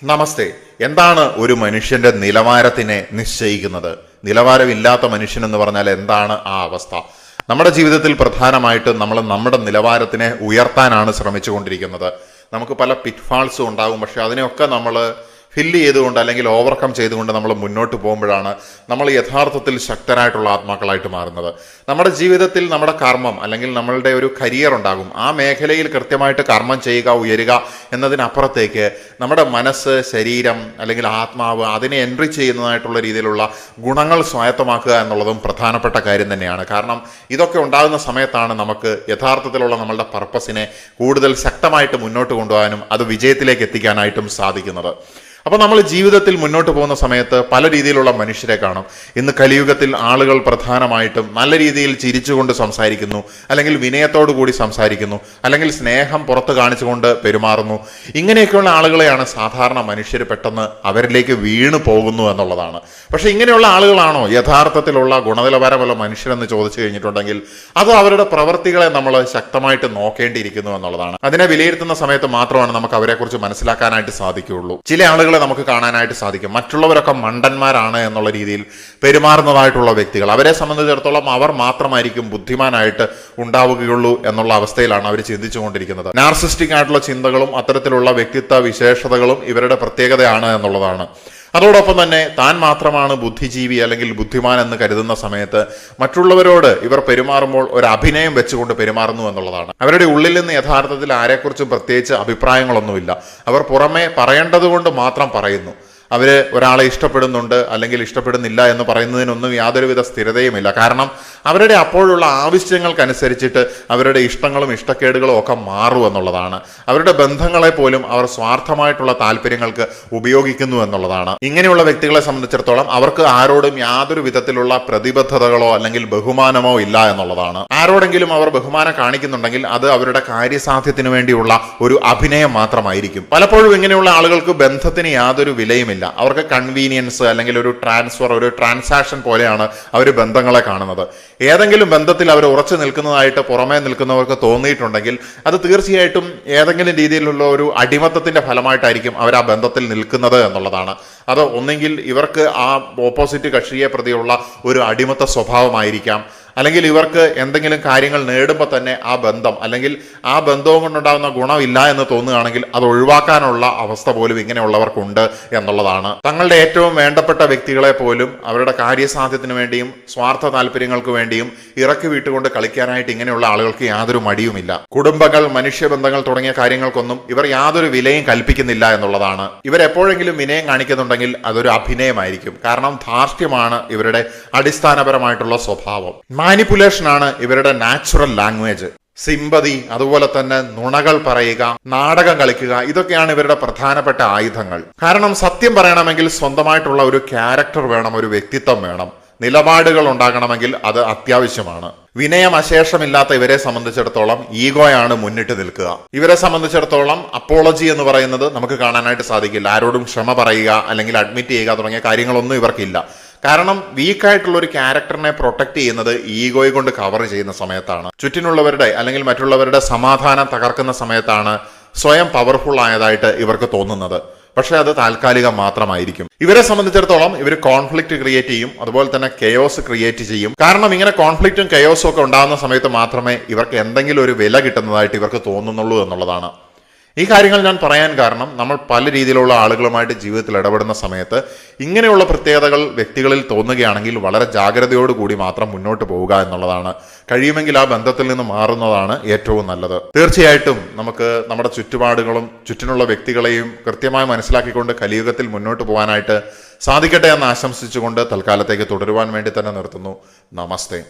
നമസ്തേ. എന്താണ് ഒരു മനുഷ്യന്റെ നിലവാരത്തിനെ നിശ്ചയിക്കുന്നത്? നിലവാരമില്ലാത്ത മനുഷ്യൻ എന്ന് പറഞ്ഞാൽ എന്താണ് ആ അവസ്ഥ? നമ്മുടെ ജീവിതത്തിൽ പ്രധാനമായിട്ടും നമ്മൾ നമ്മുടെ നിലവാരത്തിനെ ഉയർത്താനാണ് ശ്രമിച്ചുകൊണ്ടിരിക്കുന്നത്. നമുക്ക് പല പിറ്റ്ഫാൾസും ഉണ്ടാകും. പക്ഷെ അതിനെയൊക്കെ നമ്മൾ ഫില്ല് ചെയ്തുകൊണ്ട് അല്ലെങ്കിൽ ഓവർകം ചെയ്തുകൊണ്ട് നമ്മൾ മുന്നോട്ട് പോകുമ്പോഴാണ് നമ്മൾ യഥാർത്ഥത്തിൽ ശക്തരായിട്ടുള്ള ആത്മാക്കളായിട്ട് മാറുന്നത്. നമ്മുടെ ജീവിതത്തിൽ നമ്മുടെ കർമ്മം അല്ലെങ്കിൽ നമ്മളുടെ ഒരു കരിയർ ഉണ്ടാകും. ആ മേഖലയിൽ കൃത്യമായിട്ട് കർമ്മം ചെയ്യുക, ഉയരുക എന്നതിനപ്പുറത്തേക്ക് നമ്മുടെ മനസ്സ്, ശരീരം അല്ലെങ്കിൽ ആത്മാവ് അതിനെ എൻട്രി ചെയ്യുന്നതായിട്ടുള്ള രീതിയിലുള്ള ഗുണങ്ങൾ സ്വായത്തമാക്കുക എന്നുള്ളതും പ്രധാനപ്പെട്ട കാര്യം തന്നെയാണ്. കാരണം ഇതൊക്കെ ഉണ്ടാകുന്ന സമയത്താണ് നമുക്ക് യഥാർത്ഥത്തിലുള്ള നമ്മളുടെ പർപ്പസിനെ കൂടുതൽ ശക്തമായിട്ട് മുന്നോട്ട് കൊണ്ടുപോകാനും അത് വിജയത്തിലേക്ക് എത്തിക്കാനായിട്ടും സാധിക്കുന്നത്. അപ്പോൾ നമ്മൾ ജീവിതത്തിൽ മുന്നോട്ട് പോകുന്ന സമയത്ത് പല രീതിയിലുള്ള മനുഷ്യരെ കാണും. ഇന്ന് കലിയുഗത്തിൽ ആളുകൾ പ്രധാനമായിട്ടും നല്ല രീതിയിൽ ചിരിച്ചുകൊണ്ട് സംസാരിക്കുന്നു, അല്ലെങ്കിൽ വിനയത്തോടു കൂടി സംസാരിക്കുന്നു, അല്ലെങ്കിൽ സ്നേഹം പുറത്ത് കാണിച്ചുകൊണ്ട് പെരുമാറുന്നു. ഇങ്ങനെയൊക്കെയുള്ള ആളുകളെയാണ് സാധാരണ മനുഷ്യർ പെട്ടെന്ന് അവരിലേക്ക് വീണു പോകുന്നു എന്നുള്ളതാണ്. പക്ഷെ ഇങ്ങനെയുള്ള ആളുകളാണോ യഥാർത്ഥത്തിലുള്ള ഗുണനിലവാരമുള്ള മനുഷ്യരെന്ന് ചോദിച്ചു കഴിഞ്ഞിട്ടുണ്ടെങ്കിൽ അത് അവരുടെ പ്രവൃത്തികളെ നമ്മൾ ശക്തമായിട്ട് നോക്കേണ്ടിയിരിക്കുന്നു എന്നുള്ളതാണ്. അതിനെ വിലയിരുത്തുന്ന സമയത്ത് മാത്രമാണ് നമുക്ക് അവരെക്കുറിച്ച് മനസ്സിലാക്കാനായിട്ട് സാധിക്കുകയുള്ളൂ. ചില ആളുകൾ നമുക്ക് കാണാനായിട്ട് സാധിക്കും. മറ്റുള്ളവരൊക്കെ മണ്ടന്മാരാണ് എന്നുള്ള രീതിയിൽ പെരുമാറുന്നതായിട്ടുള്ള വ്യക്തികൾ. അവരെ സംബന്ധിച്ചിടത്തോളം അവർ മാത്രമായിരിക്കും ബുദ്ധിമാനായിട്ട് ഉണ്ടാവുകയുള്ളൂ എന്നുള്ള അവസ്ഥയിലാണ് അവർ ചിന്തിച്ചുകൊണ്ടിരിക്കുന്നത്. നാർസിസ്റ്റിക് ആയിട്ടുള്ള ചിന്തകളും അത്തരത്തിലുള്ള വ്യക്തിത്വ വിശേഷതകളും ഇവരുടെ പ്രത്യേകതയാണ് എന്നുള്ളതാണ്. അതോടൊപ്പം തന്നെ താൻ മാത്രമാണ് ബുദ്ധിജീവി അല്ലെങ്കിൽ ബുദ്ധിമാൻ എന്ന് കരുതുന്ന സമയത്ത് മറ്റുള്ളവരോട് ഇവർ പെരുമാറുമ്പോൾ ഒരു അഭിനയം വെച്ചുകൊണ്ട് പെരുമാറുന്നു എന്നുള്ളതാണ്. അവരുടെ ഉള്ളിൽ നിന്ന് യഥാർത്ഥത്തിൽ ആരെക്കുറിച്ചും പ്രത്യേകിച്ച് അഭിപ്രായങ്ങളൊന്നുമില്ല. അവർ പുറമെ പറയേണ്ടത് കൊണ്ട് മാത്രം പറയുന്നു. അവർ ഒരാളെ ഇഷ്ടപ്പെടുന്നുണ്ട് അല്ലെങ്കിൽ ഇഷ്ടപ്പെടുന്നില്ല എന്ന് പറയുന്നതിനൊന്നും യാതൊരുവിധ സ്ഥിരതയുമില്ല. കാരണം അവരുടെ അപ്പോഴുള്ള ആവശ്യങ്ങൾക്കനുസരിച്ചിട്ട് അവരുടെ ഇഷ്ടങ്ങളും ഇഷ്ടക്കേടുകളും ഒക്കെ മാറും എന്നുള്ളതാണ്. അവരുടെ ബന്ധങ്ങളെ പോലും അവർ സ്വാർത്ഥമായിട്ടുള്ള താല്പര്യങ്ങൾക്ക് ഉപയോഗിക്കുന്നു എന്നുള്ളതാണ്. ഇങ്ങനെയുള്ള വ്യക്തികളെ സംബന്ധിച്ചിടത്തോളം അവർക്ക് ആരോടും യാതൊരു വിധത്തിലുള്ള പ്രതിബദ്ധതകളോ അല്ലെങ്കിൽ ബഹുമാനമോ ഇല്ല എന്നുള്ളതാണ്. ആരോടെങ്കിലും അവർ ബഹുമാനം കാണിക്കുന്നുണ്ടെങ്കിൽ അത് അവരുടെ കാര്യസാധ്യത്തിന് വേണ്ടിയുള്ള ഒരു അഭിനയം മാത്രമായിരിക്കും. പലപ്പോഴും ഇങ്ങനെയുള്ള ആളുകൾക്ക് ബന്ധത്തിന് യാതൊരു വിലയുമില്ല. അവർക്ക് കൺവീനിയൻസ് അല്ലെങ്കിൽ ഒരു ട്രാൻസ്ഫർ, ഒരു ട്രാൻസാക്ഷൻ പോലെയാണ് അവർ ബന്ധങ്ങളെ കാണുന്നത്. ഏതെങ്കിലും ബന്ധത്തിൽ അവർ ഉറച്ചു നിൽക്കുന്നതായിട്ട് പുറമേ നിൽക്കുന്നവർക്ക് തോന്നിയിട്ടുണ്ടെങ്കിൽ അത് തീർച്ചയായിട്ടും ഏതെങ്കിലും രീതിയിലുള്ള ഒരു അടിമത്തത്തിന്റെ ഫലമായിട്ടായിരിക്കും അവർ ആ ബന്ധത്തിൽ നിൽക്കുന്നത് എന്നുള്ളതാണ്. അത് ഒന്നെങ്കിൽ ഇവർക്ക് ആ ഓപ്പോസിറ്റ് കക്ഷിയെ പ്രതിയുള്ള ഒരു അടിമത്ത സ്വഭാവമായിരിക്കാം, അല്ലെങ്കിൽ ഇവർക്ക് എന്തെങ്കിലും കാര്യങ്ങൾ നേടുമ്പോൾ തന്നെ ആ ബന്ധം അല്ലെങ്കിൽ ആ ബന്ധവും കൊണ്ടുണ്ടാകുന്ന ഗുണമില്ല എന്ന് തോന്നുകയാണെങ്കിൽ അത് ഒഴിവാക്കാനുള്ള അവസ്ഥ പോലും ഇങ്ങനെയുള്ളവർക്കുണ്ട് എന്നുള്ളതാണ്. തങ്ങളുടെ ഏറ്റവും വേണ്ടപ്പെട്ട വ്യക്തികളെ പോലും അവരുടെ കാര്യസാധ്യത്തിന് വേണ്ടിയും സ്വാർത്ഥ താല്പര്യങ്ങൾക്ക് വേണ്ടിയും ഇറക്കി വിട്ടുകൊണ്ട് കളിക്കാനായിട്ട് ഇങ്ങനെയുള്ള ആളുകൾക്ക് യാതൊരു മടിയുമില്ല. കുടുംബങ്ങൾ, മനുഷ്യബന്ധങ്ങൾ തുടങ്ങിയ കാര്യങ്ങൾക്കൊന്നും ഇവർ യാതൊരു വിലയും കൽപ്പിക്കുന്നില്ല എന്നുള്ളതാണ്. ഇവരെപ്പോഴെങ്കിലും വിനയം കാണിക്കുന്നുണ്ടെങ്കിൽ അതൊരു അഭിനയമായിരിക്കും. കാരണം ധാർഷ്ട്യമാണ് ഇവരുടെ അടിസ്ഥാനപരമായിട്ടുള്ള സ്വഭാവം. മാനിപ്പുലേഷൻ ആണ് ഇവരുടെ നാച്ചുറൽ ലാംഗ്വേജ്. സിമ്പതി, അതുപോലെ തന്നെ നുണകൾ പറയുക, നാടകം കളിക്കുക, ഇതൊക്കെയാണ് ഇവരുടെ പ്രധാനപ്പെട്ട ആയുധങ്ങൾ. കാരണം സത്യം പറയണമെങ്കിൽ സ്വന്തമായിട്ടുള്ള ഒരു ക്യാരക്ടർ വേണം, ഒരു വ്യക്തിത്വം വേണം. നിലപാടുകൾ ഉണ്ടാകണമെങ്കിൽ അത് അത്യാവശ്യമാണ്. വിനയം അശേഷമില്ലാത്ത ഇവരെ സംബന്ധിച്ചിടത്തോളം ഈഗോയാണ് മുന്നിട്ട് നിൽക്കുക. ഇവരെ സംബന്ധിച്ചിടത്തോളം അപ്പോളജി എന്ന് പറയുന്നത് നമുക്ക് കാണാനായിട്ട് സാധിക്കില്ല. ആരോടും ക്ഷമ പറയുക അല്ലെങ്കിൽ അഡ്മിറ്റ് ചെയ്യുക തുടങ്ങിയ കാര്യങ്ങളൊന്നും ഇവർക്കില്ല. കാരണം വീക്കായിട്ടുള്ള ഒരു ക്യാരക്ടറിനെ പ്രൊട്ടക്ട് ചെയ്യുന്നത് ഈഗോയെ കൊണ്ട് കവർ ചെയ്യുന്ന സമയത്താണ്. ചുറ്റിനുള്ളവരുടെ അല്ലെങ്കിൽ മറ്റുള്ളവരുടെ സമാധാനം തകർക്കുന്ന സമയത്താണ് സ്വയം പവർഫുൾ ആയതായിട്ട് ഇവർക്ക് തോന്നുന്നത്. പക്ഷെ അത് താൽക്കാലികം മാത്രമായിരിക്കും. ഇവരെ സംബന്ധിച്ചിടത്തോളം ഇവർ കോൺഫ്ലിക്റ്റ് ക്രിയേറ്റ് ചെയ്യും, അതുപോലെ തന്നെ കെയോസ് ക്രിയേറ്റ് ചെയ്യും. കാരണം ഇങ്ങനെ കോൺഫ്ലിക്റ്റും കെയോസും ഒക്കെ ഉണ്ടാകുന്ന സമയത്ത് മാത്രമേ ഇവർക്ക് എന്തെങ്കിലും ഒരു വില കിട്ടുന്നതായിട്ട് ഇവർക്ക് തോന്നുന്നുള്ളൂ എന്നുള്ളതാണ്. ഈ കാര്യങ്ങൾ ഞാൻ പറയാൻ കാരണം നമ്മൾ പല രീതിയിലുള്ള ആളുകളുമായിട്ട് ജീവിതത്തിൽ ഇടപെടുന്ന സമയത്ത് ഇങ്ങനെയുള്ള പ്രത്യേകതകൾ വ്യക്തികളിൽ തോന്നുകയാണെങ്കിൽ വളരെ ജാഗ്രതയോടുകൂടി മാത്രം മുന്നോട്ട് പോവുക എന്നുള്ളതാണ്. കഴിയുമെങ്കിൽ ആ ബന്ധത്തിൽ നിന്ന് മാറുന്നതാണ് ഏറ്റവും നല്ലത്. തീർച്ചയായിട്ടും നമുക്ക് നമ്മുടെ ചുറ്റുപാടുകളും ചുറ്റിനുള്ള വ്യക്തികളെയും കൃത്യമായി മനസ്സിലാക്കിക്കൊണ്ട് കലിയുഗത്തിൽ മുന്നോട്ട് പോകാനായിട്ട് സാധിക്കട്ടെ എന്ന് ആശംസിച്ചുകൊണ്ട് തൽക്കാലത്തേക്ക് തുടരുവാൻ വേണ്ടി തന്നെ നിർത്തുന്നു. നമസ്തേ.